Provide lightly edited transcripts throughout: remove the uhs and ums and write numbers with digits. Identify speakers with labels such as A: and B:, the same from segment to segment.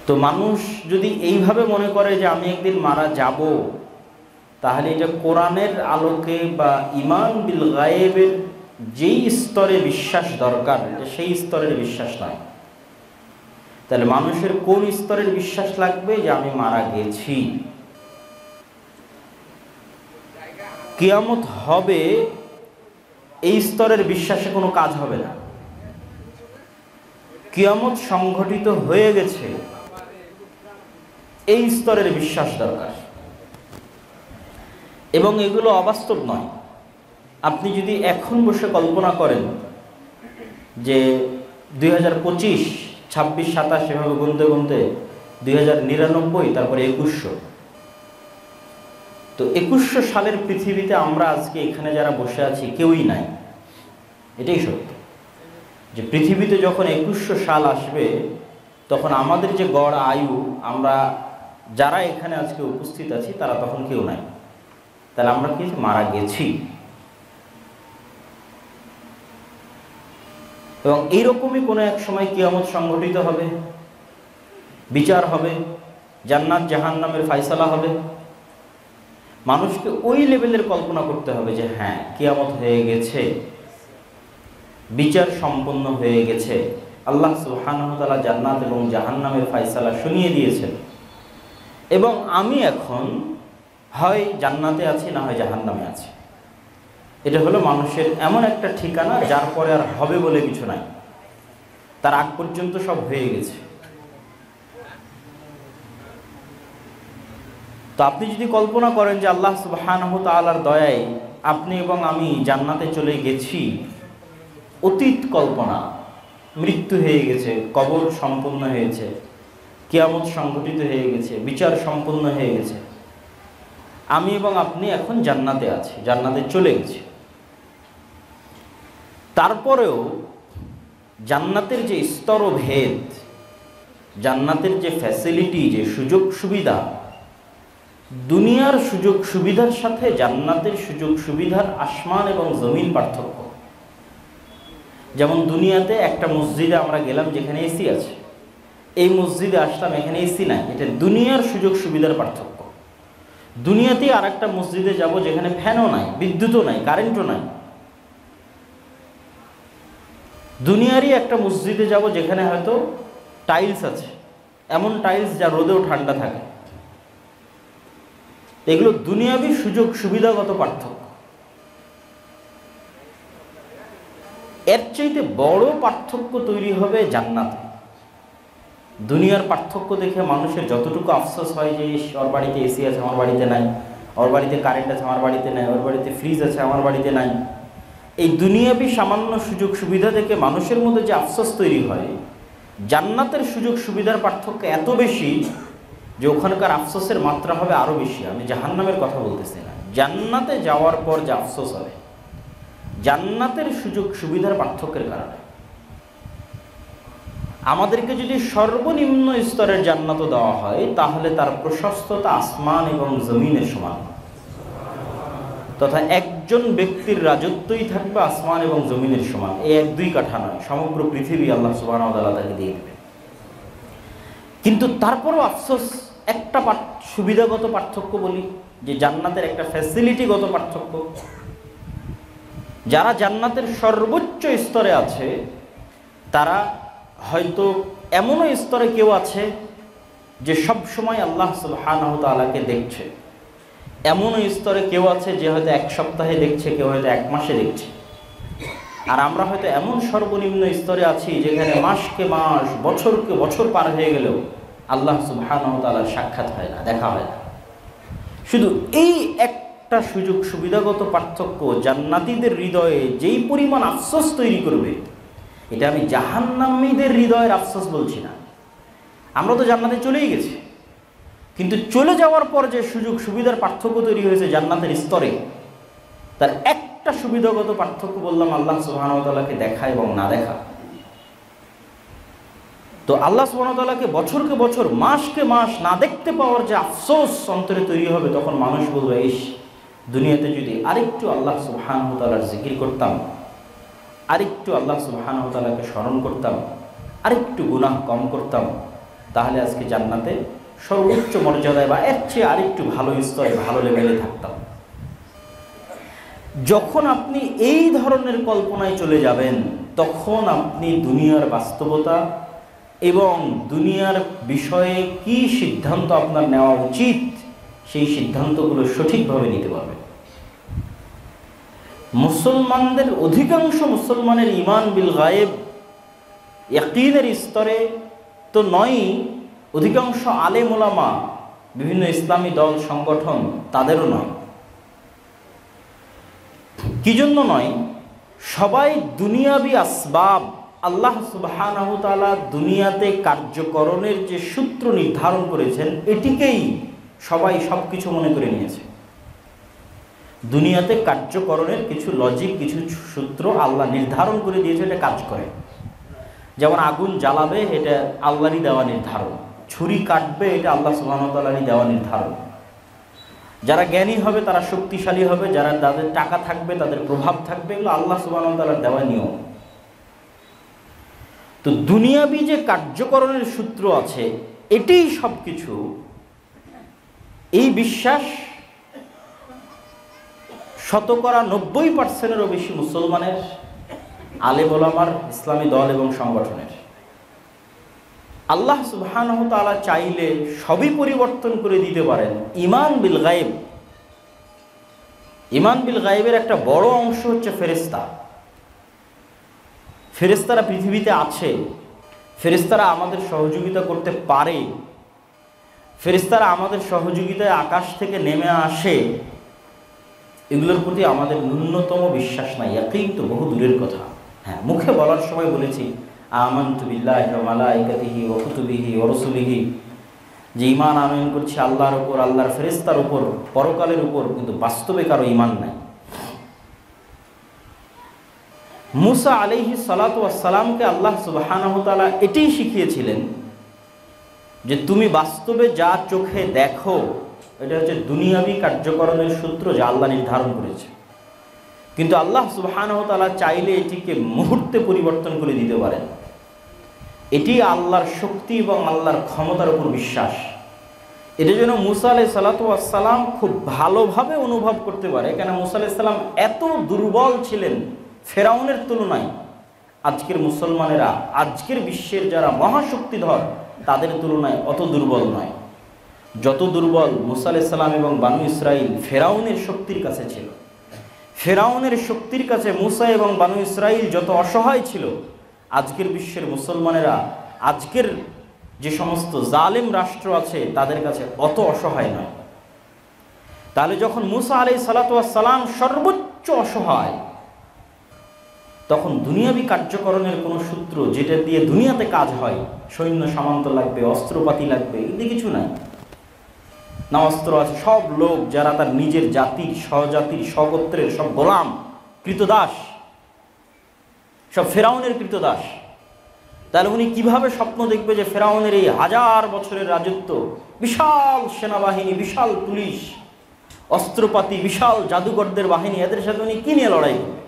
A: তো মানুষ যদি এইভাবে মনে করে যে আমি একদিন মারা যাব, তাহলে এটা কোরআনের আলোকে বা ঈমান বিল গায়েবের যেই স্তরে বিশ্বাস দরকার এটা সেই স্তরের বিশ্বাস নয়। তাহলে মানুষের কোন স্তরের বিশ্বাস লাগবে? যে আমি মারা গেছি, কিয়ামত হবে, এই স্তরের বিশ্বাসে কোনো কাজ হবে না। কিয়ামত সংঘটিত হয়ে গেছে, এই স্তরের বিশ্বাস দরকার। এবং এগুলো অবাস্তব নয়। আপনি যদি এখন বসে কল্পনা করেন যে 2025, 26, 27 এভাবে গুনতে গুনতে 2099, তারপরে 2100, তো 2100 সালের পৃথিবীতে আমরা আজকে এখানে যারা বসে আছি কেউই নাই। এটাই সত্য যে পৃথিবীতে যখন 2100 সাল আসবে, তখন আমাদের যে গড় আয়ু, আমরা যারা এখানে আজকে উপস্থিত আছি তারা তখন কেউ নাই। তাহলে আমরা কি মারা গেছি। এবং এইরকমই কোনো এক সময় কিয়ামত সংঘটিত হবে, বিচার হবে, জান্নাত জাহান্নামের ফায়সালা হবে। মানুষকে ওই লেভেলের কল্পনা করতে হবে যে হ্যাঁ, কিয়ামত হয়ে গেছে, বিচার সম্পন্ন হয়ে গেছে, আল্লাহ সুবহানাহু ওয়া তাআলা জান্নাত এবং জাহান্নামের ফায়সালা শুনিয়ে দিয়েছেন, এবং আমি এখন হয় জান্নাতে আছি না হয় জাহান্নামে আছি। এটা হলো মানুষের এমন একটা ঠিকানা যার পরে আর হবে বলে কিছু নাই, তার আগ পর্যন্ত সব হয়ে গেছে। তো আপনি যদি কল্পনা করেন যে আল্লাহ সুবহানাহু ওয়া তাআলার দয়ায় আপনি এবং আমি জান্নাতে চলে গেছি, অতীত কল্পনা, মৃত্যু হয়ে গেছে, কবর সম্পন্ন হয়েছে, কিয়ামত সংঘটিত হয়ে গেছে, বিচার সম্পন্ন হয়ে গেছে, আমি এবং আপনি এখন জান্নাতে আছি, জান্নাতে চলে গেছি। তারপরেও জান্নাতের যে স্তরভেদ, জান্নাতের যে ফ্যাসিলিটি, যে সুযোগ সুবিধা, দুনিয়ার সুযোগ সুবিধার সাথে জান্নাতের সুযোগ সুবিধার আসমান এবং জমিন পার্থক্য। যেমন দুনিয়াতে একটা মসজিদে আমরা গেলাম যেখানে এসি আছে, এই মসজিদে আসলাম এখানে এসি নাই, এটা দুনিয়ার সুযোগ সুবিধার পার্থক্য। দুনিয়াতেই আর একটা মসজিদে যাব যেখানে ফ্যানও নাই, বিদ্যুৎও নাই, কারেন্টও নাই। দুনিয়ারই একটা মসজিদে যাব যেখানে হয়তো টাইলস আছে, এমন টাইলস যা রোদেও ঠান্ডা থাকে। এগুলো দুনিয়াবি সুযোগ সুবিধাগত পার্থক্য। এর চাইতে বড় পার্থক্য তৈরি হবে জান্নাতে। দুনিয়ার পার্থক্য দেখে মানুষের যতটুকু আফসোস হয় যে ওর বাড়িতে এসি আছে আমার বাড়িতে নাই, ওর বাড়িতে কারেন্ট আছে আমার বাড়িতে নাই, ওর বাড়িতে ফ্রিজ আছে আমার বাড়িতে নাই, এই দুনিয়াবি সামান্য সুযোগ সুবিধা দেখে মানুষের মধ্যে যে আফসোস তৈরি হয়, জান্নাতের সুযোগ সুবিধার পার্থক্য এত বেশি যে ওখানকার আফসোসের মাত্রা হবে আরও বেশি। আমি জাহান্নামের কথা বলতেছি না, জান্নাতে যাওয়ার পর যে আফসোস হবে জান্নাতের সুযোগ সুবিধার পার্থক্যের কারণে। আমাদেরকে যদি সর্বনিম্ন স্তরের জান্নাত দেওয়া হয়, তাহলে তার প্রশস্ততা আসমান এবং জমিনের সমান, তথা একজন ব্যক্তির রাজত্বই থাকবে আসমান এবং জমিনের সমান। এই 1-2 কাঠা নয়, সমগ্র পৃথিবী আল্লাহ সুবহানাহু ওয়া তাআলা তাকে দিয়ে দেবে। কিন্তু তারপরও আফসোস, একটা সুবিধাগত পার্থক্য বলি, যে জান্নাতের একটা ফ্যাসিলিটিগত পার্থক্য। যারা জান্নাতের সর্বোচ্চ স্তরে আছে, তারা হয়তো এমনও স্তরে কেউ আছে যে সব সময় আল্লাহ সুবহানাহু ওয়া তাআলাকে দেখছে, এমনও স্তরে কেউ আছে যে হয়তো 1 সপ্তাহে দেখছে, কেউ হয়তো 1 মাসে দেখছে। আর আমরা হয়তো এমন সর্বনিম্ন স্তরে আছি যেখানে মাসকে মাস, বছরকে বছর পার হয়ে গেলেও আল্লাহ সুবহানাহু ওয়া তাআলার সাক্ষাৎ হয় না, দেখা হয় না। শুধু এই একটা সুযোগ সুবিধাগত পার্থক্য জান্নাতীদের হৃদয়ে যেই পরিমাণ আফসোস তৈরি করবে, এটা আমি জাহান্নামীদের হৃদয়ের আফসোস বলছি না। আমরা তো জান্নাতে চলেই গেছি, কিন্তু চলে যাওয়ার পর যে সুযোগ সুবিধার পার্থক্য তৈরি হয়েছে জান্নাতের স্তরে, তার একটা সুবিধাগত পার্থক্য বললাম আল্লাহ সুবহানাহু ওয়া তাআলাকে দেখা এবং না দেখা। তো আল্লাহ সুবহানাহু ওয়া তাআলাকে বছরকে বছর, মাসকে মাস না দেখতে পাওয়ার যে আফসোস অন্তরে তৈরি হবে, তখন মানুষ বলবে, ইস, দুনিয়াতে যদি আরেকটু আল্লাহ সুবহানাহু ওয়া তাআলার জিকির করতাম, আরেকটু আল্লাহ সুবহানাহু ওয়া তাআলাকে স্মরণ করতাম, আরেকটু গুনাহ কম করতাম, তাহলে আজকে জান্নাতে সর্বোচ্চ মর্যাদায় বা এর চেয়ে আরেকটু ভালো স্তরে, ভালো লেভেলে থাকতাম। যখন আপনি এই ধরনের কল্পনায় চলে যাবেন, তখন আপনি দুনিয়ার বাস্তবতা এবং দুনিয়ার বিষয়ে কি সিদ্ধান্ত আপনার নেওয়া উচিত, সেই সিদ্ধান্তগুলো সঠিকভাবে নিতে পারবেন। মুসলমানদের অধিকাংশ মুসলমানের ঈমান বিল গায়েব ইয়াকিনের স্তরে তো নয়ই, অধিকাংশ আলেম ওলামা, বিভিন্ন ইসলামী দল সংগঠন, তাদেরও নয়। কি জন্য নয়? সবাই দুনিয়াবি আসবাব, আল্লাহ সুবহানাহু ওয়া তাআলা দুনিয়াতে কার্যকরণের যে সূত্র নির্ধারণ করেছেন, এটিকেই সবাই সব কিছু মনে করে নিয়েছে। দুনিয়াতে কার্যকরণের কিছু লজিক, কিছু সূত্র আল্লাহ নির্ধারণ করে দিয়েছে, এটা কাজ করে। যেমন আগুন জ্বালাবে, এটা আল্লাহরই দেওয়া নির্ধারণ। ছুরি কাটবে, এটা আল্লাহ সুবহানাহু ওয়া তাআলারই দেওয়া নির্ধারণ। যারা জ্ঞানী হবে তারা শক্তিশালী হবে, যারা তাদের টাকা থাকবে, তাদের প্রভাব থাকবে, এগুলো আল্লাহ সুবহানাহু ওয়া তাআলার দেওয়া নিয়ম। তো দুনিয়াবি যে কার্যকরণের সূত্র আছে, এটাই সব কিছু। এই বিশ্বাস 90% বেশি মুসলমানের, আলেম ওলামার, ইসলামী দল এবং সংগঠনের। আল্লাহ সুবহানাহু ওয়া তাআলা চাইলে সবই পরিবর্তন করে দিতে পারেন। ঈমান বিল গায়েব, ঈমান বিল গায়েবের একটা বড় অংশ হচ্ছে ফেরেশতা। ফেরেশতারা পৃথিবীতে আছে, ফেরেশতারা আমাদের সহযোগিতা করতে পারে, ফেরেশতারা আমাদের সহযোগিতায় আকাশ থেকে নেমে আসে, এগুলোর প্রতি আমাদের ন্যূনতম বিশ্বাস নাই। ইয়াকিন তো বহু দূরের কথা। হ্যাঁ, মুখে বলার সময় বলেছি আমানতু বিল্লাহি ওয়া মালাইকাতিহি ওয়া কুতুবিহি ওয়া রাসূলিহি, যে ঈমান আনয়ন করছি আল্লাহর উপর, আল্লাহর ফেরেশতার উপর, পরকালের উপর, কিন্তু বাস্তবে কারো ঈমান নাই। মুসা আলাইহিস সালাতু ওয়াস সালামকে আল্লাহ সুবহানাহু ওয়া তাআলা এটাই শিখিয়েছিলেন যে তুমি বাস্তবে যা চোখে দেখো, এটা হচ্ছে দুনিয়াবি কার্যকরণের সূত্র যা আল্লাহ নির্ধারণ করেছে। কিন্তু আল্লাহ সুবহানাহু ওয়া তাআলা চাইলে এটিকে মুহূর্তে পরিবর্তন করে দিতে পারেন। এটি আল্লাহর শক্তি এবং আল্লাহর ক্ষমতার উপর বিশ্বাস। এটা যেন মুসা আলাইহিস সালাতু ওয়াস সালাম খুব ভালোভাবে অনুভব করতে পারে। কেন মুসা আলাইহিস সালাম এত দুর্বল ছিলেন ফেরাউনের তুলনায়। আজকের মুসলমানেরা, আজকের বিশ্বের যারা মহাশক্তিধর, তাদের তুলনায় অত দুর্বল নয়। যত দুর্বল মুসা আলাইহিস সালাম এবং বানু ইসরাইল ফেরাউনের শক্তির কাছে ছিল। ফেরাউনের শক্তির কাছে মুসা এবং বানু ইসরাইল যত অসহায় ছিল, আজকের বিশ্বের মুসলমানেরা, আজকের যে সমস্ত জালেম রাষ্ট্র আছে, তাদের কাছে অত অসহায় নয়। তাহলে যখন মুসা আলাইহিস সালাতু ওয়াস সালাম সর্বোচ্চ অসহায়, তখন দুনিয়াবি কার্যকরণের কোনো সূত্র যেটা দিয়ে দুনিয়াতে কাজ হয়, সৈন্য সামন্ত লাগবে, অস্ত্রপাতি লাগবে, এদিকে কিছু নাই। না অস্ত্র আছে, সব লোক যারা তার নিজের জাতির, স্বজাতির, স্বগোত্রের সব গোলাম, কৃতদাস, সব ফেরাউনের কৃতদাস। তাহলে উনি কিভাবে স্বপ্ন দেখবে যে ফেরাউনের এই 1000 বছরের রাজত্ব, বিশাল সেনাবাহিনী, বিশাল পুলিশ, অস্ত্রপাতি, বিশাল জাদুকরদের বাহিনী, এদের সাথে উনি কি নিয়ে লড়াই করবে?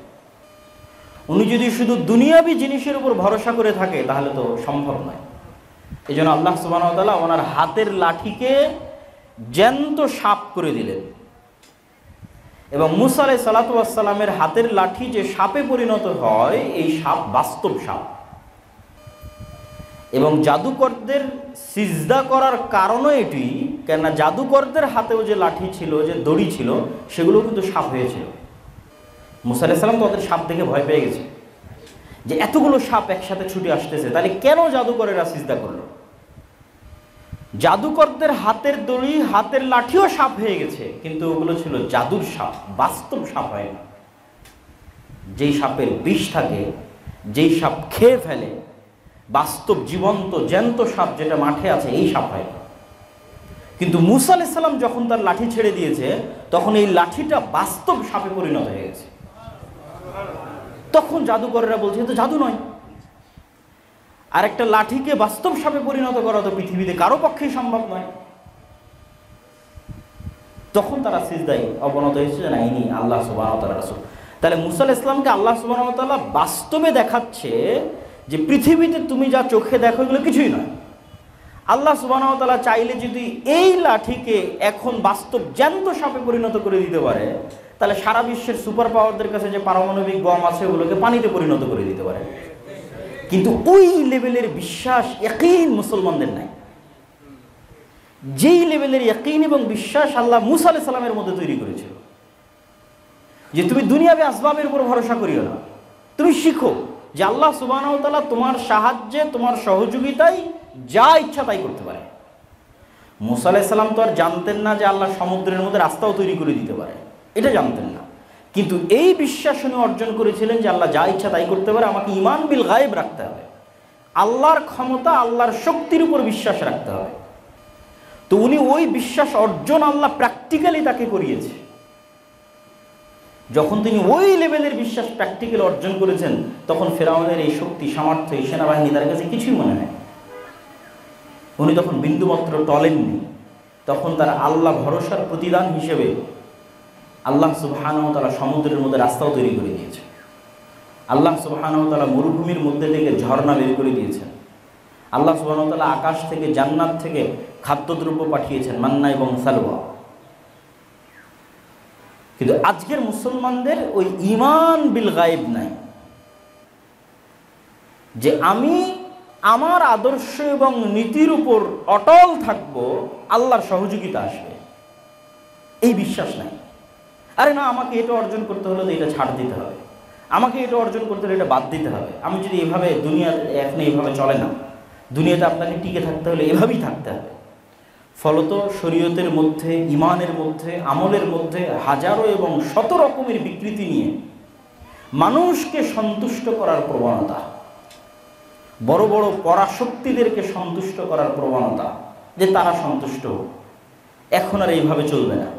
A: উনি যদি শুধু দুনিয়াবি জিনিসের উপর ভরসা করে থাকে, তাহলে তো সম্ভব নয়। এই জন্য আল্লাহ সুবহানাহু ওয়া তাআলা ওনার হাতের লাঠিকে জ্যান্ত সাপ করে দিলেন। এবং মুসা আলাইহিস সালাতু ওয়াস সালামের হাতের লাঠি যে সাপে পরিণত হয়, এই সাপ বাস্তব সাপ। এবং জাদুকরদের সিজদা করার কারণও এটি, কেননা জাদুকরদের হাতেও যে লাঠি ছিল, যে দড়ি ছিল, সেগুলো কিন্তু সাপ হয়েছিল। মুসা আলাইহিস সালাম তো ওদের সাপ দেখে ভয় পেয়ে গেছে যে এতগুলো সাপ একসাথে ছুটে আসতেছে, তাহলে কেন জাদুকরেরা সিজদা করলো? জাদুকরদের হাতের দড়ি, হাতের লাঠিও সাপ হয়ে গেছে, কিন্তু ওগুলো ছিল জাদুর সাপ, বাস্তব সাপ হয় না। যেই সাপের বিষ থাকে, যেই সাপ খেয়ে ফেলে, বাস্তব জীবন্ত জ্যান্ত সাপ যেটা মাঠে আছে, এই সাপ হয় না। কিন্তু মুসা আলাইহিস সালাম যখন তার লাঠি ছেড়ে দিয়েছে, তখন এই লাঠিটা বাস্তব সাপে পরিণত হয়ে গেছে। তখন জাদুকরেরা বলছে তো জাদু নয়। আর একটা লাঠিকে বাস্তব সাপে পরিণত করা তো পৃথিবীতে কারো পক্ষেই সম্ভব নয়। তখন তারা সিজদায় অবনত হয়েছে যে না, ইনি আল্লাহ সুবহানাহু ওয়া তাআলার রাসূল। তাহলে মুসা আলাইহিস সালামকে আল্লাহ সুবহানাহু ওয়া তাআলা বাস্তবে দেখাচ্ছে যে পৃথিবীতে তুমি যা চোখে দেখো, এগুলো কিছুই নয়। আল্লাহ সুবহানাহু ওয়া তাআলা চাইলে যদি এই লাঠিকে এখন বাস্তব জ্যান্ত সাপে পরিণত করে দিতে পারে, তাহলে সারা বিশ্বের সুপার পাওয়ারদের কাছে যে পারমাণবিক বম আছে ওগুলোকে পানিতে পরিণত করে দিতে পারে। কিন্তু ওই লেভেলের বিশ্বাস, ইয়াকিন মুসলমানদের নাই। যেই লেভেলের ইয়াকিন এবং বিশ্বাস আল্লাহ মুসা আলাইহিস সালামের মধ্যে তৈরি করেছিল, যে তুমি দুনিয়াবি আসবাবের উপর ভরসা করিও না, তুমি শিখো যে আল্লাহ সুবহানাহু ওয়া তাআলা তোমার সাহায্যে, তোমার সহযোগিতায় যা ইচ্ছা তাই করতে পারে। মুসা আলাইহিস সালাম তো আর জানতেন না যে আল্লাহ সমুদ্রের মধ্যে রাস্তাও তৈরি করে দিতে পারে, এটা জানতেন না। কিন্তু এই বিশ্বাস উনি অর্জন করেছিলেন যে আল্লাহ যা ইচ্ছা তাই করতে পারে, আমাকে ঈমান বিল গায়ব রাখতে হবে, আল্লাহর ক্ষমতা, আল্লাহর শক্তির উপর বিশ্বাস রাখতে হবে। তো উনি ওই বিশ্বাস অর্জন আল্লাহ প্র্যাকটিক্যালি তাকে করিয়েছে। যখন তিনি ওই লেভেলের বিশ্বাস প্র্যাকটিক্যালি অর্জন করেছেন, তখন ফেরাউনের এই শক্তি, সামর্থ্য, এই সেনাবাহিনী তার কাছে কিছুই মনে হয়। উনি তখন বিন্দুমাত্র টলেননি। তখন তার আল্লাহ ভরসার প্রতিদান হিসেবে আল্লাহ সুবহানাহু ওয়া তাআলা সমুদ্রের মধ্যে রাস্তাও তৈরি করে দিয়েছে। আল্লাহ সুবহানাহু ওয়া তাআলা মরুভূমির মধ্যে থেকে ঝর্ণা বের করে দিয়েছেন। আল্লাহ সুবহানাহু ওয়া তাআলা আকাশ থেকে, জান্নাত থেকে খাদ্যদ্রব্য পাঠিয়েছেন, মান্না এবং সালওয়া। কিন্তু আজকের মুসলমানদের ওই ঈমান বিল গায়ব নাই, যে আমি আমার আদর্শ এবং নীতির উপর অটল থাকব, আল্লাহর সহযোগিতা আসবে, এই বিশ্বাস নাই। আরে না, আমাকে এটা অর্জন করতে হলে তো এটা ছাড় দিতে হবে, আমাকে এটা অর্জন করতে হলে এটা বাদ দিতে হবে। আমি যদি এভাবে, দুনিয়া এখন এইভাবে চলে না, দুনিয়াতে আপনাকে টিকে থাকতে হলে এভাবেই থাকতে হবে। ফলত শরীয়তের মধ্যে, ইমানের মধ্যে, আমলের মধ্যে হাজারো এবং শত রকমের বিকৃতি নিয়ে মানুষকে সন্তুষ্ট করার প্রবণতা, বড় বড় পরাশক্তিদেরকে সন্তুষ্ট করার প্রবণতা, যে তারা সন্তুষ্ট, এখন আর এইভাবে চলবে না।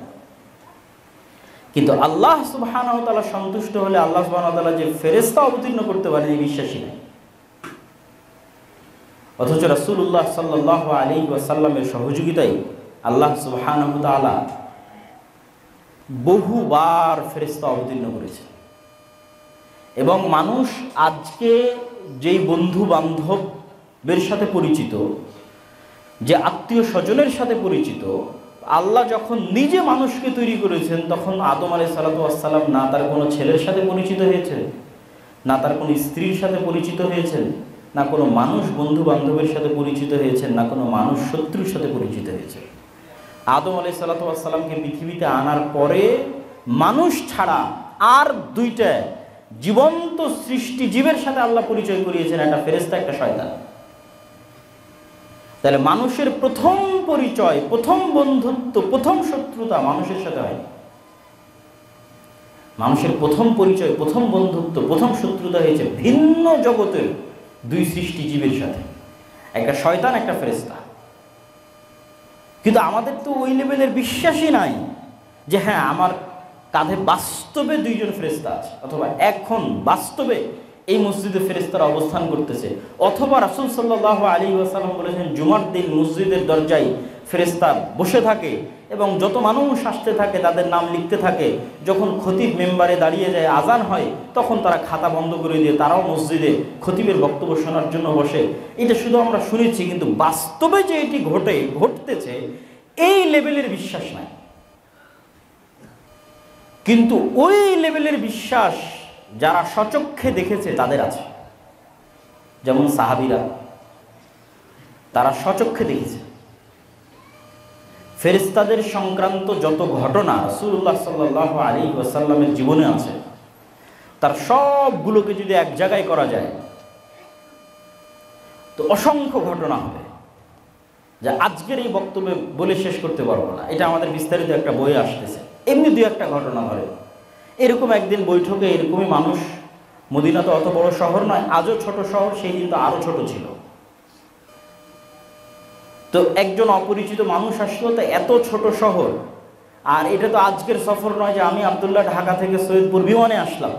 A: কিন্তু আল্লাহ সুবহানাহু ওয়া তাআলা সন্তুষ্ট হলে আল্লাহ সুবহানাহু ওয়া তাআলা যে ফেরেশতা অবতীর্ণ করতে পারেন, এই বিশ্বাসই নেই। অথচ রাসূলুল্লাহ সাল্লাল্লাহু আলাইহি ওয়াসাল্লামের সহযোগিতায় আল্লাহ সুবহানাহু ওয়া তাআলা বহুবার ফেরেশতা অবতীর্ণ করেছে। এবং মানুষ আজকে যেই বন্ধু বান্ধবের সাথে পরিচিত, যে আত্মীয় স্বজনের সাথে পরিচিত, আল্লাহ যখন নিজে মানুষকে তৈরি করেছেন, তখন আদম আলাইহিস সালাতু ওয়াস সালাম না তার কোনো ছেলের সাথে পরিচিত হয়েছেন, না তার কোনো স্ত্রীর সাথে পরিচিত হয়েছেন, না কোনো মানুষ বন্ধু বান্ধবের সাথে পরিচিত হয়েছেন, না কোনো মানুষ শত্রুর সাথে পরিচিত হয়েছে। আদম আলাইহিস সালাতু ওয়াস সালামকে পৃথিবীতে আনার পরে মানুষ ছাড়া আর দুইটা জীবন্ত সৃষ্টি জীবের সাথে আল্লাহ পরিচয় করিয়েছেন, একটা ফেরেশতা, একটা শয়তান। তাহলে মানুষের প্রথম পরিচয়, প্রথম বন্ধুত্ব, প্রথম শত্রুতা মানুষের সাথে হয়। মানুষের প্রথম পরিচয়, প্রথম বন্ধুত্ব, প্রথম শত্রুতা হয়েছে ভিন্ন জগতের দুই সৃষ্টি জীবের সাথে, একটা শয়তান, একটা ফেরেশতা। কিন্তু আমাদের তো ওই লেভেলের বিশ্বাসই নাই যে হ্যাঁ, আমার কাঁধে বাস্তবে দুইজন ফেরেশতা আছে, অথবা এখন বাস্তবে এই মসজিদে ফেরেশতারা অবস্থান করতেছে, অথবা রাসূল সাল্লাল্লাহু আলাইহি ওয়াসাল্লাম বলেছেন জুমার দিন মসজিদের দরজায় ফেরেশতা বসে থাকে এবং যত মানুষ আসতে থাকে তাদের নাম লিখতে থাকে। যখন খতিব মেম্বারে দাঁড়িয়ে যায়, আজান হয়, তখন তারা খাতা বন্ধ করে দিয়ে তারাও মসজিদে খতিবের বক্তব্য শোনার জন্য বসে। এটা শুধু আমরা শুনেছি, কিন্তু বাস্তবে যে এটি ঘটতেছে এই লেভেলের বিশ্বাস নাই। কিন্তু ওই লেভেলের বিশ্বাস যারা সচক্ষে দেখেছে তাদের আছে। যেমন সাহাবীরা, তারা সচক্ষে দেখেছে। ফেরেশতাদের সংক্রান্ত যত ঘটনা রাসূলুল্লাহ সাল্লাল্লাহু আলাইহি ওয়াসাল্লামের জীবনে আছে, তার সবগুলোকে যদি এক জায়গায় করা যায় তো অসংখ্য ঘটনা হবে, যা আজকের এই বক্তব্যে বলে শেষ করতে পারবো না। এটা আমাদের বিস্তারিত একটা বই আসতেছে, এমনি দুই একটা ঘটনা ধরে। এরকম একদিন বৈঠকে এরকমই মানুষ, মদিনা তো অত বড় শহর নয়, আজও ছোট শহর, সেই দিন তো আরো ছোট ছিল। তো একজন অপরিচিত মানুষ আসলো, তো এত ছোট শহর, আর এটা তো আজকের সফর নয় যে আমি আব্দুল্লাহ ঢাকা থেকে সৈয়দপুর বিমানে আসলাম,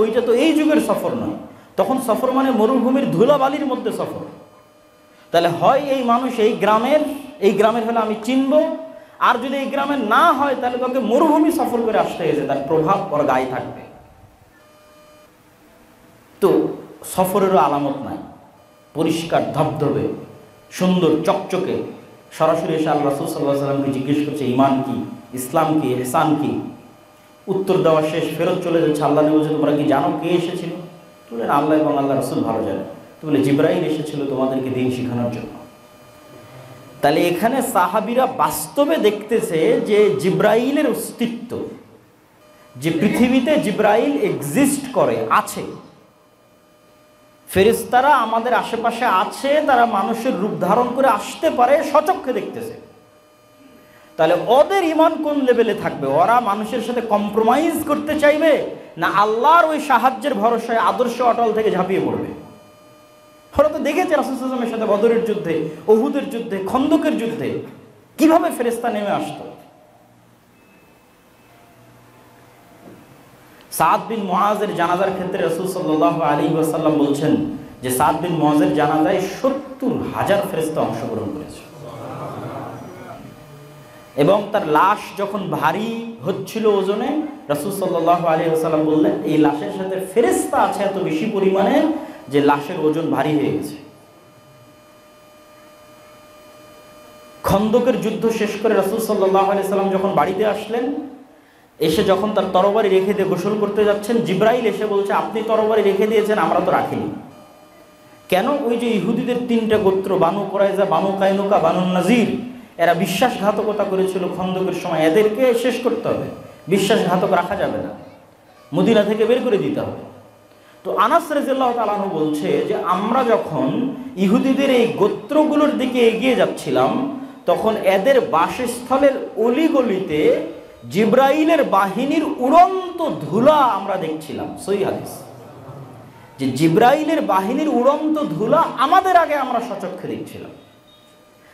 A: ওইটা তো এই যুগের সফর নয়। তখন সফর মানে মরুভূমির ধুলাবালির মধ্যে সফর। তাহলে হয় এই মানুষ এই গ্রামের হলে আমি চিনব, আর যদি এই গ্রামের না হয় তাহলে তোকে মরুভূমি সফর করে আসতে হয়েছে, তার প্রভাব ওর গায়ে থাকবে। তো সফরেরও আলামত নাই, পরিষ্কার ধবধবে সুন্দর চকচকে, সরাসরি এসে আল্লাহ রাসূল সাল্লাল্লাহু আলাইহি ওয়াসাল্লামকে জিজ্ঞেস করছে ইমান কি, ইসলাম কি, ইহসান কি। উত্তর দেওয়া শেষ, ফেরত চলে যাচ্ছে। আল্লাহ নবী বলছে তোমরা কি জানো কে এসেছিল? বললেন আল্লাহ এবং আল্লাহ রাসূল ভালো জানেন। তো বলে জিবরাইল এসেছিল তোমাদেরকে দিন শেখানোর জন্য। তাহলে এখানে সাহাবীরা বাস্তবে দেখতেছে যে জিবরাইলের অস্তিত্ব, যে পৃথিবীতে জিবরাইল এক্সিস্ট করে, আছে। ফেরেশতারা আমাদের আশেপাশে আছে, তারা মানুষের রূপ ধারণ করে আসতে পারে, সচক্ষে দেখতেছে। তাহলে ওদের ঈমান কোন লেভেলে থাকবে? ওরা মানুষের সাথে কম্প্রোমাইজ করতে চাইবে, না আল্লাহর ওই সাহায্যের ভরসায় আদর্শ অটল থেকে ঝাঁপিয়ে পড়বে? ওরা তো দেখেছে রাসূল সাল্লাল্লাহু আলাইহি ওয়াসাল্লামের সাথে বদরের যুদ্ধে, উহুদের যুদ্ধে, খন্দকের যুদ্ধে কিভাবে ফেরেশতা নেমে আসতো। সাদ বিন মুআজের জানাজার ক্ষেত্রে রাসূল সাল্লাল্লাহু আলাইহি ওয়াসাল্লাম বলছেন যে সাদ বিন মুআজের জানাজায় ৭০,০০০ ফেরেশতা অংশগ্রহণ করেছে, এবং তার লাশ যখন ভারী হচ্ছিল ওজনে, রাসূল সাল্লাল্লাহু আলাইহি ওয়াসাল্লাম বললেন এই লাশের সাথে ফেরেশতা আছে এত বেশি পরিমাণে যে লাশের ওজন ভারী হয়ে গেছে। খন্দকের যুদ্ধ শেষ করে রাসূল সাল্লাল্লাহু আলাইহি ওয়াসাল্লাম যখন বাড়িতে আসলেন, এসে যখন তার তরবারি রেখে দিয়ে গোসল করতে যাচ্ছেন, জিবরাইল এসে বলছে আপনি তরবারি রেখে দিয়েছেন, আমরা তো রাখিনি। কেন? ওই যে ইহুদিদের ৩টা গোত্র, বানু কুরাইজা, বানু কাইনুকা, বানু নাজির, এরা বিশ্বাসঘাতকতা করেছিল খন্দকের সময়, এদেরকে শেষ করতে হবে, বিশ্বাসঘাতক রাখা যাবে না, মদিনা থেকে বের করে দিতে হবে। তো আনাস রাদিয়াল্লাহু তাআলা আনহু বলছে যে আমরা যখন ইহুদিদের এই গোত্রগুলোর দিকে এগিয়ে যাচ্ছিলাম, তখন এদের বাসস্থলের অলিগলিতে জিবরাইলের বাহিনীর উড়ন্ত ধুলা আমরা দেখছিলাম। সহিহ হাদিস, যে জিবরাইলের বাহিনীর উড়ন্ত ধুলা আমাদের আগে আমরা সচক্ষে দেখছিলাম।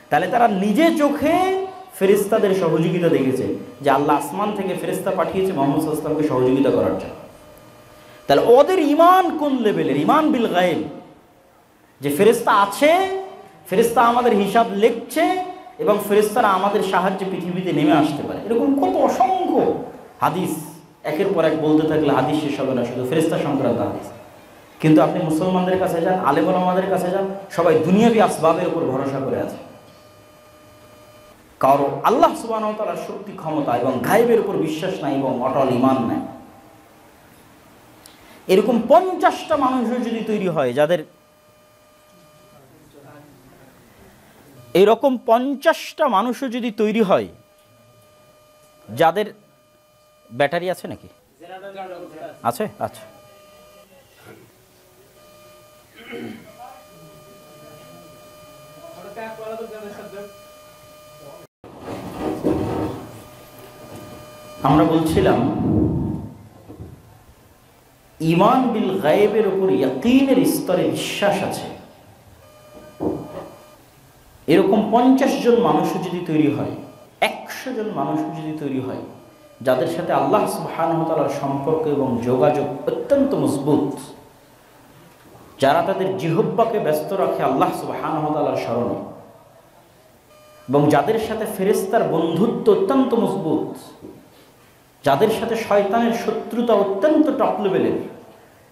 A: তাহলে তারা নিজে চোখে ফেরেশতাদের সহযোগিতা দেখেছে, যে আল্লাহ আসমান থেকে ফেরেশতা পাঠিয়েছে মুহাম্মদ সাল্লাল্লাহু আলাইহি ওয়াসাল্লামকে সহযোগিতা করার জন্য। তাহলে ওদের ঈমান কোন লেভেলের? ঈমান বিল গায়ব, যে ফেরেশতা আছে, ফেরেশতা আমাদের হিসাব লিখছে, এবং ফেরেশতারা আমাদের সাহায্যে পৃথিবীতে নেমে আসতে পারে। এরকম কত অসংখ্য হাদিস, একের পর এক বলতে থাকলে হাদিস শেষ হবে না, শুধু ফেরেশতা সংক্রান্ত হাদিস। কিন্তু আপনি মুসলমানদের কাছে যান, আলেম ওলামাদের কাছে যান, সবাই দুনিয়াবি আসবাবের উপর ভরসা করে আছে। কারো আল্লাহ সুবহানাহু ওয়া তাআলার শক্তি, ক্ষমতা এবং গায়েবের উপর বিশ্বাস নাই এবং অটল ঈমান নাই। এরকম 50টা মানুষও যদি তৈরি হয়, যাদের এরকম 50টা মানুষও যদি তৈরি হয় যাদের ব্যাটারি আছে নাকি? আছে, আচ্ছা। আমরা বলছিলাম ঈমান বিল গায়বের উপর ইয়াকিনের স্তরে বিশ্বাস আছে। এরকম 50 জন মানুষও যদি তৈরি হয়, 100 জন মানুষও যদি তৈরি হয়, যাদের সাথে আল্লাহ সুবহানাহু ওয়া তাআলার সম্পর্ক এবং যোগাযোগ অত্যন্ত মজবুত, যারা তাদের জিহ্বাকে ব্যস্ত রাখে আল্লাহ সুবহানাহু ওয়া তাআলার স্মরণে, এবং যাদের সাথে ফেরেশতার বন্ধুত্ব অত্যন্ত মজবুত, যাদের সাথে শয়তানের শত্রুতা অত্যন্ত টপ লেভেলের,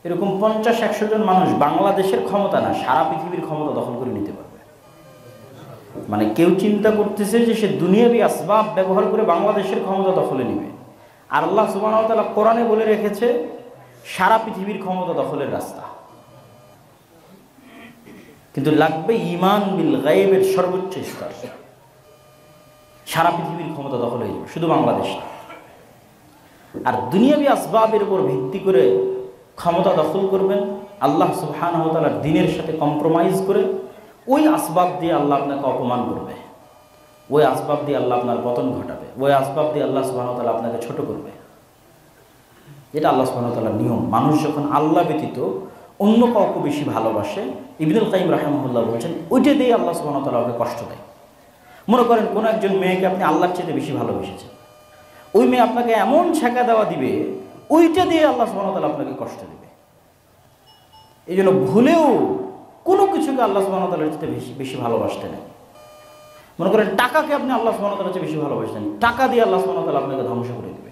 A: এরকম 50-100 জন মানুষ বাংলাদেশের ক্ষমতা না, সারা পৃথিবীর ক্ষমতা দখল করে নিতে পারবে। মানে কেউ চিন্তা করতেছে যে সে দুনিয়াবি আসবাব ব্যবহার করে বাংলাদেশের ক্ষমতা দখলে নেবে, আর আল্লাহ সুবহানাহু ওয়া তাআলা কোরআনে বলে রেখেছে সারা পৃথিবীর ক্ষমতা দখলের রাস্তা। কিন্তু লাগবে ঈমান বিল গায়বের সর্বোচ্চ স্তর, সারা পৃথিবীর ক্ষমতা দখল হয়ে যাবে, শুধু বাংলাদেশ না। আর দুনিয়াবি আসবাবের উপর ভিত্তি করে ক্ষমতা দখল করবেন, আল্লাহ সুবহানাহু ওয়া তাআলার দ্বীনের সাথে কম্প্রোমাইজ করে, ওই আসবাব দিয়ে আল্লাহ আপনাকে অপমান করবে, ওই আসবাব দিয়ে আল্লাহ আপনার পতন ঘটাবে, ওই আসবাব দিয়ে আল্লাহ সুবহানাহু ওয়া তাআলা আপনাকে ছোট করবে। এটা আল্লাহ সুবহানাহু ওয়া তাআলার নিয়ম। মানুষ যখন আল্লাহ ব্যতীত অন্য কাউকে বেশি ভালোবাসে, ইবনুল কাইয়িম রাহিমাহুল্লাহ বলছেন, ওইটা দিয়ে আল্লাহ সুবহানাহু ওয়া তাআলা আপনাকে কষ্ট দেয়। মনে করেন কোনো একজন মেয়েকে আপনি আল্লাহর চেয়ে বেশি ভালোবেসেছেন, ওই মেয়ে আপনাকে এমন ছেঁকা দেওয়া দিবে, ওইটা দিয়ে আল্লাহ সুবহানাহু ওয়া তাআলা আপনাকে কষ্ট দেবে। এই জন্য ভুলেও কোনো কিছুকে আল্লাহ সুবহানাহু ওয়া তাআলার চেয়ে বেশি ভালোবাসতে নেই। মনে করেন টাকাকে আপনি আল্লাহ সুবহানাহু ওয়া তাআলার চেয়ে বেশি ভালোবাসতেন, টাকা দিয়ে আল্লাহ সুবহানাহু ওয়া তাআলা আপনাকে ধ্বংস করে দেবে।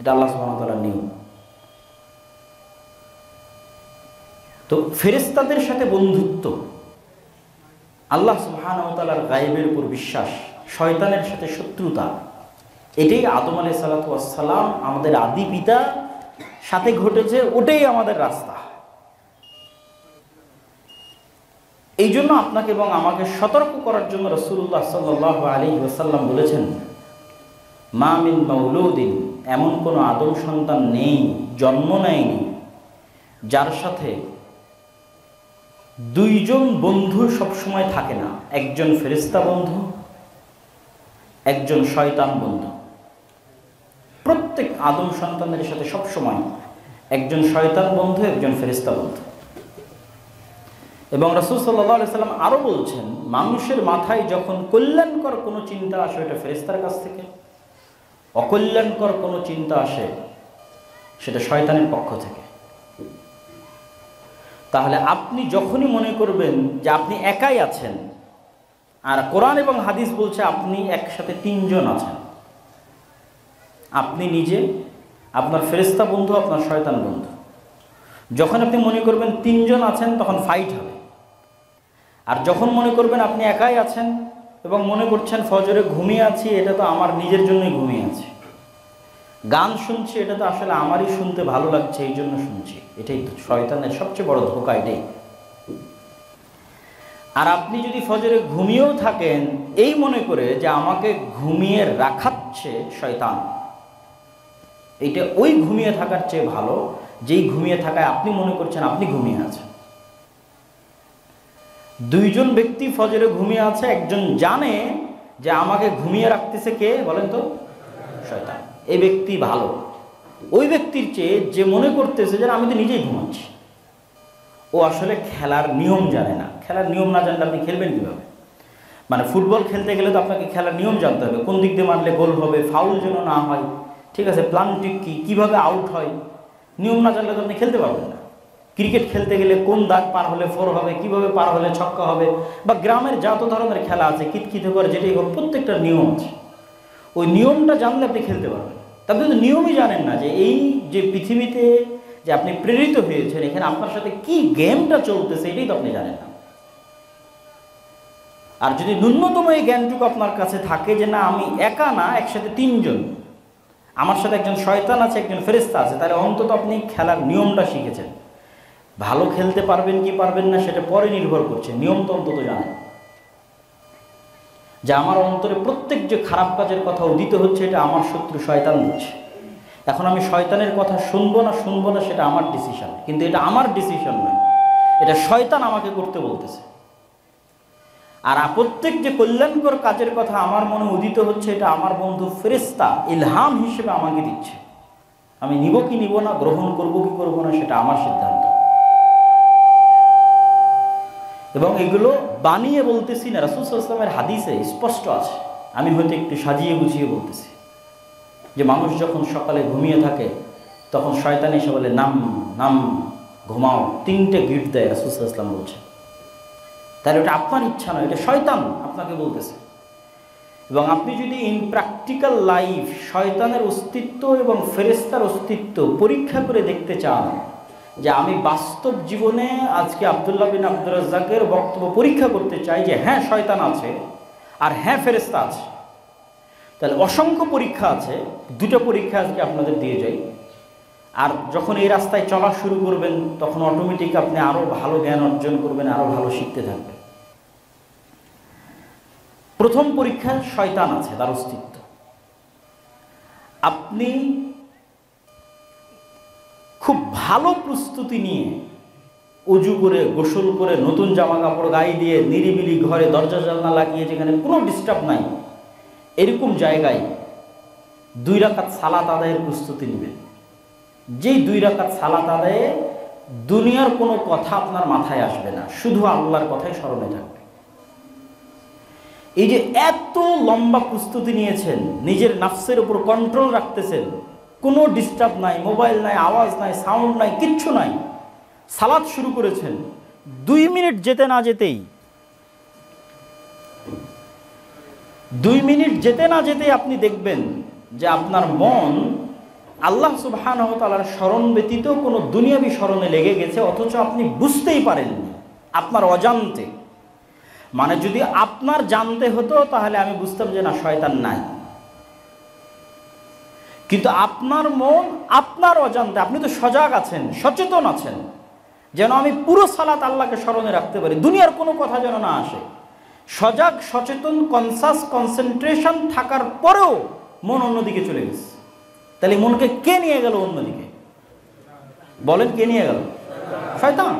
A: এটা আল্লাহ সুবহানাহু ওয়া তাআলার নিয়ম। তো ফেরেশতাদের সাথে বন্ধুত্ব, আল্লাহ সুবহানাহু ওয়া তাআলার গায়েবের উপর বিশ্বাস, শয়তানের সাথে শত্রুতা, এটাই আদম আলাইহিস সালাতু ওয়াস সালাম আমাদের আদি পিতা সাথে ঘটেছে, ওটাই আমাদের রাস্তা। এই জন্য আপনাকে এবং আমাকে সতর্ক করার জন্য রাসূলুল্লাহ সাল্লাল্লাহু আলাইহি ওয়াসাল্লাম বলেছেন, মা মিন মাউলুদিন, এমন কোনো আদম সন্তান নেই, জন্ম নেয়নি, যার সাথে দুইজন বন্ধু সবসময় থাকে না। একজন ফেরেশতা বন্ধু, একজন শয়তান বন্ধু। প্রত্যেক আদম সন্তানের সাথে সবসময় একজন শয়তান বন্ধু, একজন ফেরেশতা বন্ধু। এবং রাসূল সাল্লাল্লাহু আলাইহি সাল্লাম আরও বলছেন, মানুষের মাথায় যখন কল্যাণকর কোনো চিন্তা আসে ওটা ফেরেশতার কাছ থেকে, অকল্যাণকর কোনো চিন্তা আসে সেটা শয়তানের পক্ষ থেকে। তাহলে আপনি যখনই মনে করবেন যে আপনি একাই আছেন, আর কোরআন এবং হাদিস বলছে আপনি একসাথে তিনজন আছেন, আপনি নিজে, আপনার ফেরেশতা বন্ধু, আপনার শয়তান বন্ধু, যখন আপনি মনে করবেন তিনজন আছেন তখন ফাইট হবে। আর যখন মনে করবেন আপনি একাই আছেন এবং মনে করছেন ফজরে ঘুমিয়ে আছি, এটা তো আমার নিজের জন্যই ঘুমিয়ে আছি, গান শুনছি, এটা তো আসলে আমারই শুনতে ভালো লাগছে এই জন্য শুনছি, এটাই তো শয়তানের সবচেয়ে বড় ধোঁকা এটাই। আর আপনি যদি ফজরে ঘুমিয়েও থাকেন এই মনে করে যে আমাকে ঘুমিয়ে রাখাচ্ছে শয়তান, এটা ওই ঘুমিয়ে থাকার চেয়ে ভালো যেই ঘুমিয়ে থাকায় আপনি মনে করছেন আপনি ঘুমিয়ে আছেন। দুইজন ব্যক্তি ফজরে ঘুমিয়ে আছে, একজন জানে যে আমাকে ঘুমিয়ে রাখতেছে কে বলেন তো? শয়তান। এই ব্যক্তি ভালো ওই ব্যক্তির চেয়ে যে মনে করতেছে যে আমি তো নিজেই ঘুমাচ্ছি। ও আসলে খেলার নিয়ম জানে না। খেলার নিয়ম না জানলে আপনি খেলবেন কীভাবে? মানে ফুটবল খেলতে গেলে তো আপনাকে খেলার নিয়ম জানতে হবে, কোন দিক দিয়ে মারলে গোল হবে, ফাউল যেন না হয়, ঠিক আছে, প্ল্যানটি কী, কীভাবে আউট হয়, নিয়ম না জানলে তো আপনি খেলতে পারবেন না। ক্রিকেট খেলতে গেলে কোন দাগ পার হলে 4 হবে, কিভাবে পার হলে ছক্কা হবে, বা গ্রামের যত ধরনের খেলা আছে কিতকিতে করে যেটাই হোক, প্রত্যেকটা নিয়ম আছে। ওই নিয়মটা জানলে আপনি খেলতে পারবেন। আপনি তো নিয়মই জানেন না যে এই যে পৃথিবীতে যে আপনি প্রেরিত হয়েছেন, এখানে আপনার সাথে কি গেমটা চলতেছে এটাই তো আপনি জানেন না। আর যদি ন্যূনতম এই জ্ঞানটুকু আপনার কাছে থাকে যে না আমি একা না, একসাথে তিনজন, আমার সাথে একজন শয়তান আছে, একজন ফেরেশতা আছে, তাহলে অন্তত আপনি খেলার নিয়মটা শিখেছেন। ভালো খেলতে পারবেন কি পারবেন না সেটা পরে নির্ভর করছে, নিয়ম তো অন্তত জানেন। যে আমার অন্তরে প্রত্যেক যে খারাপ কাজের কথা উদিত হচ্ছে এটা আমার শত্রু শয়তান দিচ্ছে। এখন আমি শয়তানের কথা শুনবো না সেটা আমার ডিসিশন, কিন্তু এটা আমার ডিসিশন নয়, এটা শয়তান আমাকে করতে বলতেছে। আর প্রত্যেক যে কল্যাণকর কাজের কথা আমার মনে উদিত হচ্ছে এটা আমার বন্ধু ফেরেশতা ইলহাম হিসেবে আমাকে দিচ্ছে। আমি নিব কি নিব না, গ্রহণ করব কি করব না সেটা আমার সিদ্ধান্ত। এবং এগুলো বানিয়ে বলতেছি না, রাসূল সাল্লাল্লাহু আলাইহি ওয়াসাল্লামের হাদিসে স্পষ্ট আছে। আমি হয়তো একটু সাজিয়ে গুছিয়ে বলতেছি যে মানুষ যখন সকালে ঘুমিয়ে থাকে তখন শয়তান এসে বলে নাম নাম, ঘুমাও, 3টে গিট দেয় রাসূল সাল্লাল্লাহু আলাইহি ওয়াসাল্লাম বলছে। তাহলে ওটা আপনার ইচ্ছা নয়, এটা শয়তান আপনাকে বলতেছে। এবং আপনি যদি ইন প্র্যাকটিক্যাল লাইফ শয়তানের অস্তিত্ব এবং ফেরেশতার অস্তিত্ব পরীক্ষা করে দেখতে চান, যে আমি বাস্তব জীবনে আজকে আব্দুল্লাহ বিন আব্দুর রাজ্জাকের বক্তব্য পরীক্ষা করতে চাই যে হ্যাঁ শয়তান আছে আর হ্যাঁ ফেরেশতা আছে, তাহলে অসংখ্য পরীক্ষা আছে। 2টা পরীক্ষা আজকে আপনাদের দিয়ে যাই। আর যখন এই রাস্তায় চলা শুরু করবেন তখন অটোমেটিক আপনি আরও ভালো জ্ঞান অর্জন করবেন, আরও ভালো শিখতে থাকবেন। প্রথম পরীক্ষা শয়তান আছে, তার অস্তিত্ব। আপনি খুব ভালো প্রস্তুতি নিয়ে অজু করে, গোসল করে, নতুন জামা কাপড় গায়ে দিয়ে, নিরিবিলি ঘরে দরজা জানলা লাগিয়ে, যেখানে কোনো ডিস্টার্ব নাই, এরকম জায়গায় 2 রাকাত সালাত আদায়ের প্রস্তুতি নেবেন। যেই 2 রাকাত সালাত আদায়ে দুনিয়ার কোনো কথা আপনার মাথায় আসবে না, শুধু আল্লাহর কথাই স্মরণে থাকবে। এই যে এত লম্বা প্রস্তুতি নিয়েছেন, নিজের নাফসের উপর কন্ট্রোল রাখতেছেন, কোনো ডিস্টার্ব নাই, মোবাইল নাই, আওয়াজ নাই, সাউন্ড নাই, কিচ্ছু নাই, সালাত শুরু করেছেন, 2 মিনিট যেতে না যেতেই 2 মিনিট যেতে না যেতেই আপনি দেখবেন যে আপনার মন আল্লাহ সুবহানাহু ওয়া তাআলার স্মরণ ব্যতীত কোনো দুনিয়াবি স্মরণে লেগে গেছে, অথচ আপনি বুঝতেই পারেননি, আপনার অজান্তে। মানে যদি আপনার জানতে হতো তাহলে আমি বুঝতাম যে না শয়তান নাই, কিন্তু আপনার মন আপনার অজান্তে, আপনি তো সজাগ আছেন, সচেতন আছেন, যেন আমি পুরো সালাত আল্লাহকে স্মরণে রাখতে পারি, দুনিয়ার কোনো কথা যেন না আসে। সজাগ, সচেতন, কনসাস, কনসেন্ট্রেশন থাকার পরেও মন অন্যদিকে চলে গেছে। তাহলে মনকে কে নিয়ে গেল অন্যদিকে? বলেন, কে নিয়ে গেল? শয়তান।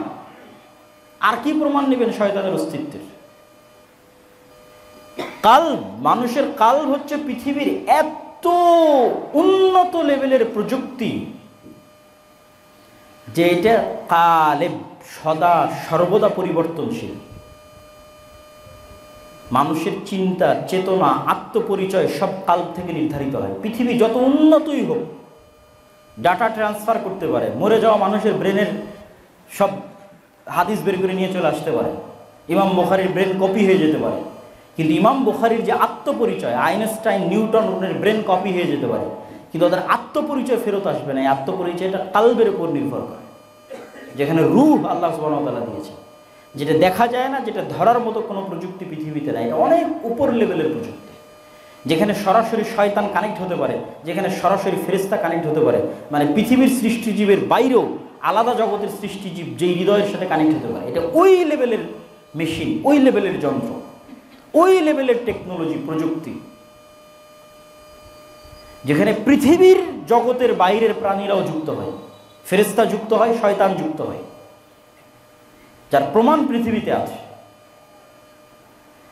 A: আর কি প্রমাণ নেবেন শয়তানের অস্তিত্বের? কাল্ব, মানুষের কাল্ব হচ্ছে পৃথিবীর এত উন্নত লেভেলের প্রযুক্তি যে এটা কালেব, সদা সর্বদা পরিবর্তনশীল। মানুষের চিন্তা, চেতনা, আত্মপরিচয় সব কাল্ব থেকে নির্ধারিত হয়। পৃথিবী যত উন্নতই হোক, ডাটা ট্রান্সফার করতে পারে, মরে যাওয়া মানুষের ব্রেনের সব হাদিস বের করে নিয়ে চলে আসতে পারে, ইমাম বুখারীর ব্রেন কপি হয়ে যেতে পারে, কিন্তু ইমাম বুখারীর যে আত্মপরিচয়, আইনস্টাইন, নিউটনের ব্রেন কপি হয়ে যেতে পারে, কিন্তু ওদের আত্মপরিচয় ফেরত আসবে না। এই আত্মপরিচয়টা কাল্বের উপর নির্ভর করে, যেখানে রূহ আল্লাহ সুবহানাহু ওয়া তাআলা দিয়েছে, যেটা দেখা যায় না, যেটা ধরার মতো কোনো প্রযুক্তি পৃথিবীতে নাই। এটা অনেক উপর লেভেলের প্রযুক্তি, যেখানে সরাসরি শয়তান কানেক্ট হতে পারে, যেখানে সরাসরি ফেরেশতা কানেক্ট হতে পারে, মানে পৃথিবীর সৃষ্টিজীবের বাইরেও আলাদা জগতের সৃষ্টিজীব যেই হৃদয়ের সাথে কানেক্ট হতে পারে। এটা ওই লেভেলের মেশিন, ওই লেভেলের যন্ত্র, ওই লেভেলের টেকনোলজি, প্রযুক্তি, যেখানে পৃথিবীর জগতের বাইরের প্রাণীরাও যুক্ত হয়, ফেরেশতা যুক্ত হয়, শয়তান যুক্ত হয়, যার প্রমাণ পৃথিবীতে আছে।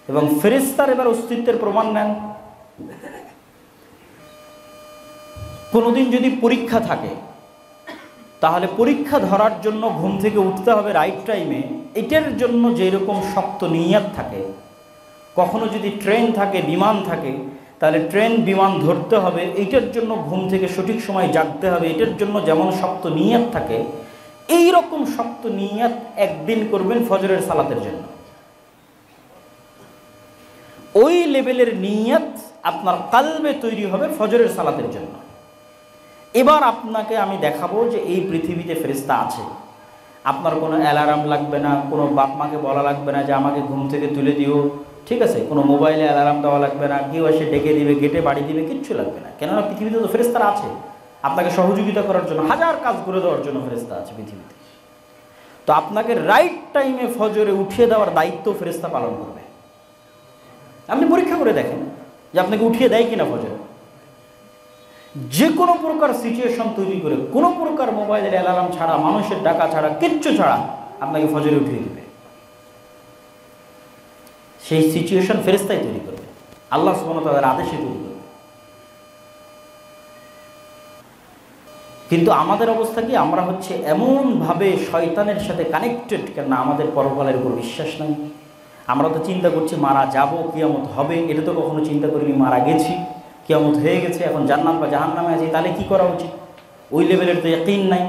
A: এবং ফেরেশতার এবার অস্তিত্বের প্রমাণ নেন। কোনোদিন যদি পরীক্ষা থাকে, তাহলে পরীক্ষা ধরার জন্য ঘুম থেকে উঠতে হবে রাইট টাইমে, এটার জন্য যেরকম শক্ত নিয়ত থাকে, কখনো যদি ট্রেন থাকে, বিমান থাকে, তাহলে ট্রেন বিমান ধরতে হবে, এইটার জন্য ঘুম থেকে সঠিক সময় জাগতে হবে, এটার জন্য যেমন শক্ত নিয়ত থাকে, এই রকম শক্ত নিয়ত একদিন করবেন ফজরের সালাতের জন্য। ওই লেভেলের নিয়ত আপনার কালবে তৈরি হবে ফজরের সালাতের জন্য। এবার আপনাকে আমি দেখাবো যে এই পৃথিবীতে ফেরেশতা আছে। আপনার কোনো অ্যালার্ম লাগবে না, কোনো বাপ মাকে বলা লাগবে না যে আমাকে ঘুম থেকে তুলে দিও, ঠিক আছে? কোনো মোবাইলে অ্যালার্ম দেওয়া লাগবে না, কেউ এসে ডেকে দিবে, গেটে বাড়ি দিবে, কিচ্ছু লাগবে না। কেননা পৃথিবীতে তো ফেরেশতারা আছে আপনাকে সহযোগিতা করার জন্য, হাজার কাজ করে দেওয়ার জন্য ফেরেশতা আছে পৃথিবীতে। তো আপনাকে রাইট টাইমে ফজরে উঠিয়ে দেওয়ার দায়িত্ব ফেরেশতা পালন করবে। আপনি পরীক্ষা করে দেখেন যে আপনাকে উঠিয়ে দেয় কিনা ফজরে। যে কোনো প্রকার সিচুয়েশন তৈরি করে, কোনো প্রকার মোবাইলের অ্যালার্ম ছাড়া, মানুষের ডাকা ছাড়া, কিচ্ছু ছাড়া আপনাকে ফজরে উঠিয়ে দিবে। সেই সিচুয়েশন ফেরেশতাই তৈরি করবে, আল্লাহ সুবহানাহু ওয়া তাআলার আদেশে তৈরি করবে। কিন্তু আমাদের অবস্থা কি? আমরা হচ্ছে এমনভাবে শয়তানের সাথে কানেক্টেড, কেননা আমাদের পরকালের উপর বিশ্বাস নাই। আমরা তো চিন্তা করছি মারা যাব, কিয়ামত হবে, এটা তো কখনো চিন্তা করিনি মারা গেছি, কিয়ামত হয়ে গেছে, এখন জান্নাত বা জাহান্নামে আছি, তাহলে কি করা উচিত? ওই লেভেলের তো ইয়াকিন নাই,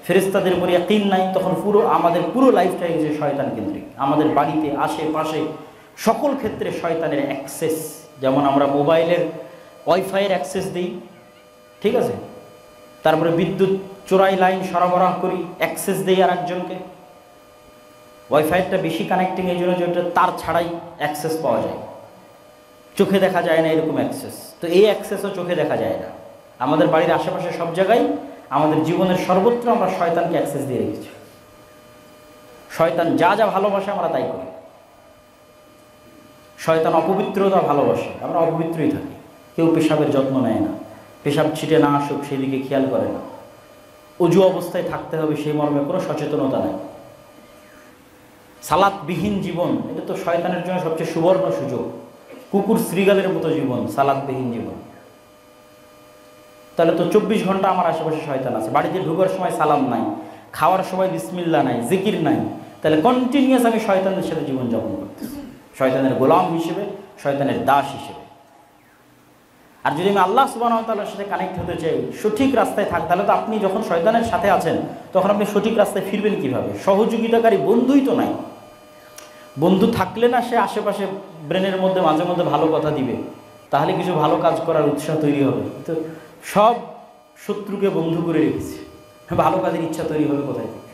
A: ফেরেশতাদের উপর ইয়াকিন নাই। তখন আমাদের পুরো লাইফটাই হচ্ছে শয়তান কেন্দ্রিক। আমাদের বাড়িতে, আশেপাশে, সকল ক্ষেত্রে শয়তানের অ্যাক্সেস। যেমন আমরা মোবাইলের ওয়াইফাইয়ের অ্যাক্সেস দিই, ঠিক আছে, তারপরে বিদ্যুৎ চোরাই লাইন সরবরাহ করি, অ্যাক্সেস দিই আর একজনকে। ওয়াইফাইটা বেশি কানেক্টিং এই জন্য যে ওটা তার ছাড়াই অ্যাক্সেস পাওয়া যায়, চোখে দেখা যায় না এরকম অ্যাক্সেস। তো এই অ্যাক্সেসও চোখে দেখা যায় না। আমাদের বাড়ির আশেপাশে সব জায়গায়, আমাদের জীবনের সর্বত্র আমরা শয়তানকে অ্যাক্সেস দিয়ে রেখেছি। শয়তান যা যা ভালোবাসে আমরা তাই করি। শয়তান অপবিত্রতা ভালোবাসে, আমরা অপবিত্রই থাকি। কেউ পেশাবের যত্ন নেয় না, পেশাব ছিটে না আসুক সেদিকে খেয়াল করে না, অজু অবস্থায় থাকতে হবে সেই মর্মে কোনো সচেতনতা নেই। সালাতবিহীন জীবন, এটা তো শয়তানের জন্য সবচেয়ে সুবর্ণ সুযোগ। কুকুর শ্রীগালের মতো জীবন, সালাতবিহীন জীবন। তাহলে তো 24 ঘন্টা আমার আশেপাশে শয়তান আছে। বাড়িতে ঢোকার সময় সালাম নাই, খাওয়ার সময় বিসমিল্লাহ নাই, জিকির নাই, তাহলে কন্টিনিউয়াস আমি শয়তানের সাথে জীবনযাপন করতেছি, শয়তানের গোলাম হিসেবে, শয়তানের দাস হিসেবে। আর যদি আমি আল্লাহ সুবহানাহু ওয়া তাআলার সাথে কানেক্ট হতে চাই, সঠিক রাস্তায় থাক, তাহলে তো আপনি যখন শয়তানের সাথে আছেন তখন আপনি সঠিক রাস্তায় ফিরবেন কিভাবে? সহযোগিতাকারী বন্ধুই তো নাই। বন্ধু থাকলে না সে আশেপাশে ব্রেনের মধ্যে মাঝে মধ্যে ভালো কথা দিবে, তাহলে কিছু ভালো কাজ করার উৎসাহ তৈরি হবে। তো সব শত্রুকে বন্ধু করে রেখেছে, ভালো কাজের ইচ্ছা তৈরি হবে কোথায় থেকে?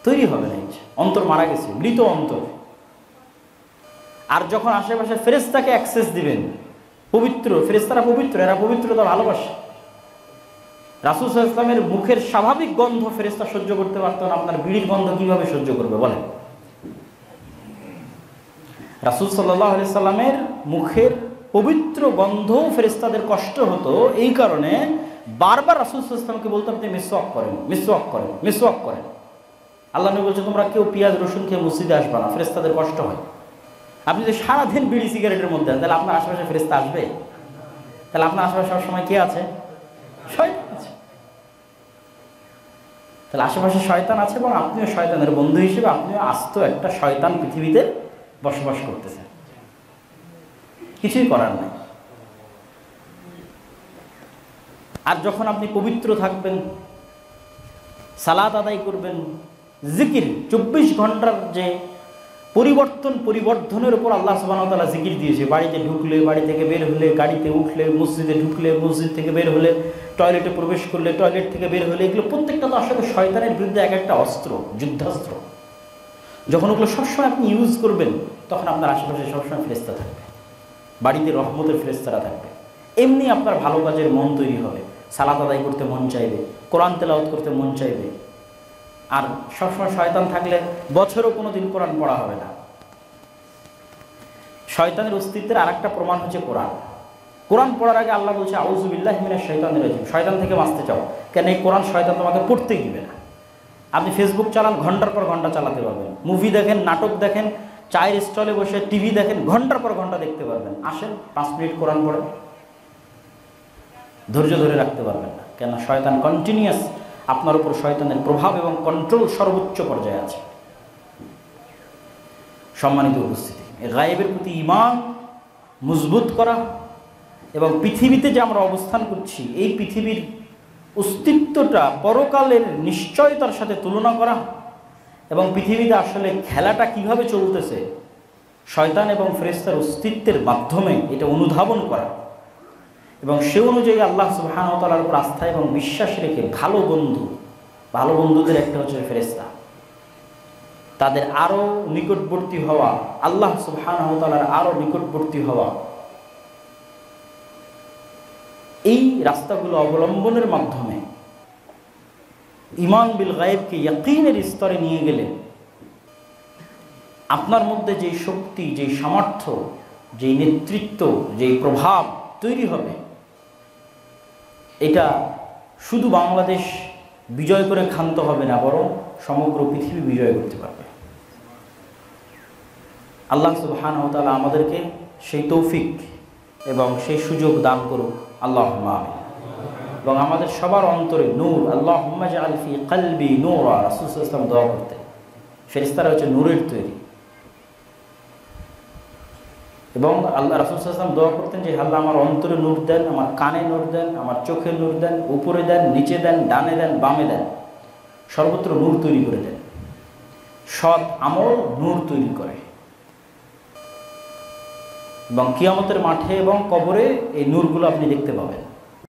A: তৈরি হবে না ইচ্ছা। অন্তর মারা গেছে, মৃত অন্তর। আর যখন আশেপাশে ফেরেশতাকে অ্যাক্সেস দিবেন, পবিত্র ফেরেশতারা পবিত্র, এরা পবিত্রতা ভালোবাসে। রাসূল সাল্লাল্লাহু আলাইহি ওয়াসাল্লামের মুখের স্বাভাবিক গন্ধ ফেরেশতা সহ্য করতে পারত না, আপনার বিড়ির গন্ধ কিভাবে সহ্য করবে বলেন? রাসূল সাল্লাল্লাহু আলাইহি ওয়াসাল্লামের মুখের পবিত্র গন্ধ ফেরেশতাদের কষ্ট হতো, এই কারণে বারবার রাসূল সাল্লাল্লাহু আলাইহি ওয়াসাল্লামকে বলতো আপনি মিসওয়াক করেন, মিসওয়াক করেন, মিসওয়াক করেন। আল্লাহ নবী বলছে তোমরা কেউ পেঁয়াজ রসুন খেয়ে মসজিদে আসবে না, ফেরেশতাদের কষ্ট হয়। আপনি যদি সারাদিন বিড়ি সিগারেটের মধ্যে তাহলে আপনার আশেপাশে ফেরেশতা আসবে? তাহলে আপনার আশেপাশে সবসময় কে আছে? শয়তান আছে। তাহলে আশেপাশে শয়তান আছে এবং আপনিও শয়তানের বন্ধু হিসেবে আপনিও আস্ত একটা শয়তান পৃথিবীতে বসবাস করতেছেন, কিছুই করার নাই। আর যখন আপনি পবিত্র থাকবেন, সালাত আদায় করবেন, জিকির 24 ঘন্টার যে পরিবর্ধনের উপর আল্লাহ সুবহানাহু ওয়া তাআলা জিকির দিয়েছে। বাড়িতে ঢুকলে, বাড়ি থেকে বের হলে, গাড়িতে উঠলে, মসজিদে ঢুকলে, মসজিদ থেকে বের হলে, টয়লেটে প্রবেশ করলে, টয়লেট থেকে বের হলে, এগুলো প্রত্যেকটা তো আসলে শয়তানের বিরুদ্ধে এক একটা অস্ত্র, যুদ্ধাস্ত্র। যখন ওগুলো সবসময় আপনি ইউজ করবেন তখন আপনার আশেপাশে সবসময় ফেরেশতা থাকবে, বাড়িতে রহমতের ফেরেশতারা থাকবে। এমনি আপনার ভালো কাজের মন তৈরি হবে, সালাত আদায় করতে মন চাইবে, কোরআন তেলাওয়াত করতে মন চাইবে। আর সবসময় শয়তান থাকলে বছরও কোনো দিন কোরআন পড়া হবে না। শয়তানের অস্তিত্বের আর একটা প্রমাণ হচ্ছে কোরআন। কোরআন পড়ার আগে আল্লাহ বলছে আউযু বিল্লাহি মিনাশ শাইতানির রাজিম, শয়তান থেকে বাঁচতে চাও। কেন? এই কোরআন শয়তান তোমাকে পড়তেই দিবে না। আপনি ফেসবুক চালান, ঘন্টার পর ঘন্টা চালাতে পারবেন। মুভি দেখেন, নাটক দেখেন, চায়ের স্টলে বসে টিভি দেখেন, ঘন্টার পর ঘন্টা দেখতে পারবেন। আসেন 5 মিনিট কোরআন পড়েন, ধৈর্য ধরে রাখতে পারবেন না। কেন? শয়তান কন্টিনিউয়াস, আপনার উপর শয়তানের প্রভাব এবং কন্ট্রোল সর্বোচ্চ পর্যায়ে আছে। সম্মানিত উপস্থিতি, গায়েবের প্রতি ঈমান মজবুত করা এবং পৃথিবীতে যে আমরা অবস্থান করছি এই পৃথিবীর অস্তিত্বটা পরকালের নিশ্চয়তার সাথে তুলনা করা এবং পৃথিবীতে আসলে খেলাটা কিভাবে চলতেছে শয়তান এবং ফেরেশতার অস্তিত্বের মাধ্যমে এটা অনুধাবন করা এবং সে অনুযায়ী আল্লাহ সুবহানাহু ওয়া তাআলার উপর আস্থা এবং বিশ্বাস রেখে ভালো বন্ধুদের একটা হচ্ছে ফেরেশতা, তাদের আরও নিকটবর্তী হওয়া, আল্লাহ সুবহানাহু ওয়া তাআলার আরও নিকটবর্তী হওয়া, এই রাস্তাগুলো অবলম্বনের মাধ্যমে ঈমান বিল গায়েবকে ইয়াকিনের স্তরে নিয়ে গেলে আপনার মধ্যে যেই শক্তি, যেই সামর্থ্য, যেই নেতৃত্ব, যেই প্রভাব তৈরি হবে, এটা শুধু বাংলাদেশ বিজয় করে ক্ষান্ত হবে না, বরং সমগ্র পৃথিবী বিজয় করতে পারবে। আল্লাহ সুবহানাহু ওয়া তাআলা আমাদেরকে সেই তৌফিক এবং সেই সুযোগ দান করুক, আল্লাহুম্মা আমিন। এবং আমাদের সবার অন্তরে নূর, আল্লাহুম্মা জাআল ফি কলবি নূরা, রাসূল সাল্লাল্লাহু আলাইহি ওয়াসাল্লাম দোয়া করতেন। ফেরেশতারা হচ্ছে নূরের তৈরি এবং আল্লাহ রাসূল সাল্লাল্লাহু আলাইহি ওয়াসাল্লাম দোয়া করতেন যে আল্লাহ আমার অন্তরে নূর দেন, আমার কানে নূর দেন, আমার চোখে নূর দেন, উপরে দেন, নিচে দেন, ডানে দেন, বামে দেন, সর্বত্র নূর তৈরি করে দেন। সৎ আমল নূর তৈরি করে এবং কিয়ামতের মাঠে এবং কবরে এই নূরগুলো আপনি দেখতে পাবেন।